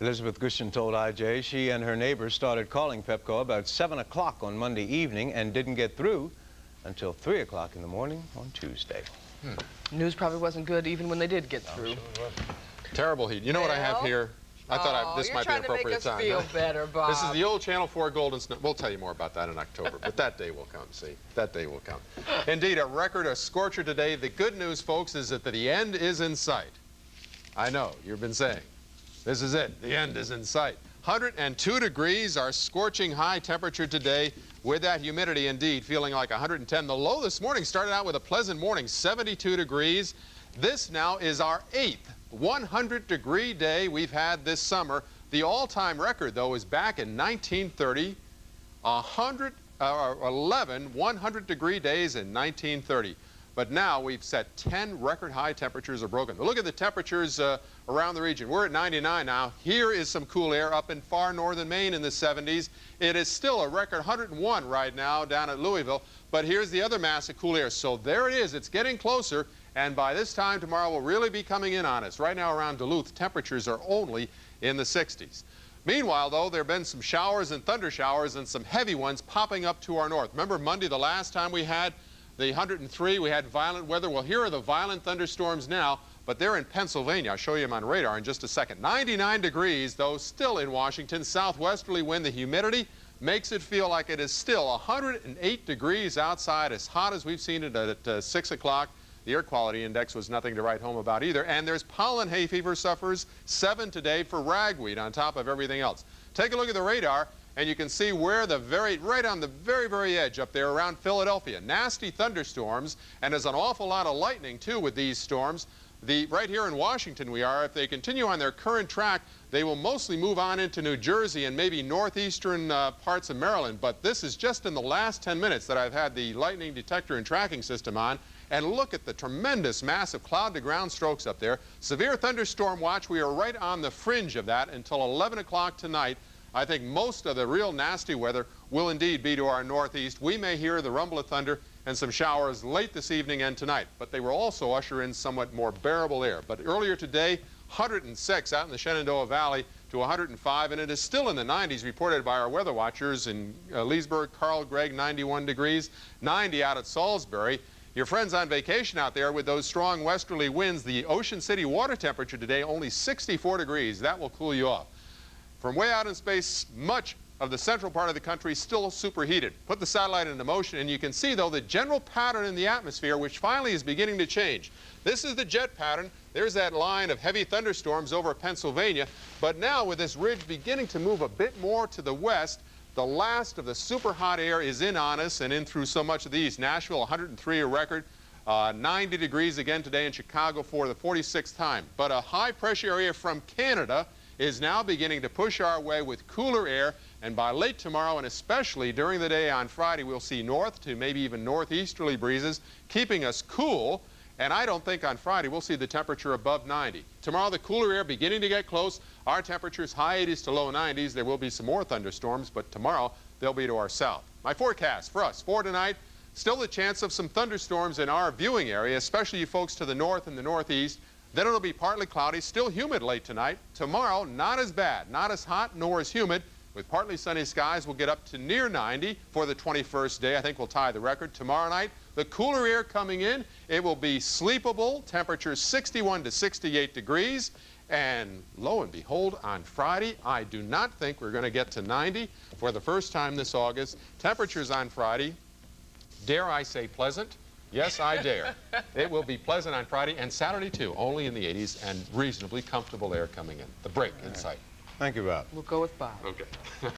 Elizabeth Gushin told IJ she and her neighbors started calling Pepco about 7 o'clock on Monday evening and didn't get through until 3 o'clock in the morning on Tuesday. News probably wasn't good even when they did get through. Sure terrible heat. You know what I have here? I thought this might be an appropriate time. You're trying to make us feel better, Bob. This is the old Channel 4 Golden Snow. We'll tell you more about that in October, but that day will come, see? That day will come. Indeed, a scorcher today. The good news, folks, is that the end is in sight. I know, you've been saying, this is it. The end is in sight. 102 degrees, our scorching high temperature today, with that humidity indeed, feeling like 110. The low this morning started out with a pleasant morning, 72 degrees. This now is our 8th 100-degree day we've had this summer. The all-time record, though, is back in 1930. 11 100-degree days in 1930. But now we've set 10 record-high temperatures are broken. Look at the temperatures around the region. We're at 99 now. Here is some cool air up in far northern Maine in the 70s. It is still a record 101 right now down at Louisville. But here's the other mass of cool air. So there it is. It's getting closer. And by this time tomorrow, we'll really be coming in on us. Right now around Duluth, temperatures are only in the 60s. Meanwhile, though, there have been some showers and thunder showers and some heavy ones popping up to our north. Remember Monday, the last time we had the 103, we had violent weather. Well, here are the violent thunderstorms now, but they're in Pennsylvania. I'll show you them on radar in just a second. 99 degrees, though, still in Washington. Southwesterly wind, the humidity makes it feel like it is still 108 degrees outside, as hot as we've seen it at 6 o'clock. The air quality index was nothing to write home about either. And there's pollen hay fever sufferers, 7 today for ragweed on top of everything else. Take a look at the radar, and you can see where right on the very edge up there around Philadelphia. Nasty thunderstorms, and there's an awful lot of lightning, too, with these storms. Right here in Washington we are. If they continue on their current track, they will mostly move on into New Jersey and maybe northeastern parts of Maryland. But this is just in the last 10 minutes that I've had the lightning detector and tracking system on. And look at the tremendous massive cloud-to-ground strokes up there. Severe thunderstorm watch. We are right on the fringe of that until 11 o'clock tonight. I think most of the real nasty weather will indeed be to our northeast. We may hear the rumble of thunder and some showers late this evening and tonight, but they will also usher in somewhat more bearable air. But earlier today, 106 out in the Shenandoah Valley to 105, and it is still in the 90s reported by our weather watchers in Leesburg, Carl Gregg, 91 degrees, 90 out at Salisbury. Your friends on vacation out there with those strong westerly winds, the Ocean City water temperature today only 64 degrees. That will cool you off. From way out in space, much of the central part of the country still superheated. Put the satellite into motion, and you can see, though, the general pattern in the atmosphere, which finally is beginning to change. This is the jet pattern. There's that line of heavy thunderstorms over Pennsylvania. But now, with this ridge beginning to move a bit more to the west, the last of the super hot air is in on us and in through so much of the east. Nashville, 103, a record. 90 degrees again today in Chicago for the 46th time. But a high-pressure area from Canada is now beginning to push our way with cooler air. And by late tomorrow, and especially during the day on Friday, we'll see north to maybe even northeasterly breezes, keeping us cool. And I don't think on Friday we'll see the temperature above 90. Tomorrow, the cooler air beginning to get close. Our temperatures high 80s to low 90s. There will be some more thunderstorms, but tomorrow they'll be to our south. My forecast for us for tonight, still the chance of some thunderstorms in our viewing area, especially you folks to the north and the northeast. Then it'll be partly cloudy, still humid late tonight. Tomorrow, not as bad, not as hot, nor as humid. With partly sunny skies, we'll get up to near 90 for the 21st day. I think we'll tie the record. Tomorrow night, the cooler air coming in. It will be sleepable. Temperatures 61 to 68 degrees. And lo and behold, on Friday, I do not think we're going to get to 90 for the first time this August. Temperatures on Friday, dare I say pleasant? Yes, I dare. It will be pleasant on Friday and Saturday, too, only in the 80s and reasonably comfortable air coming in. The break in sight. Thank you, Bob. We'll go with Bob. Okay.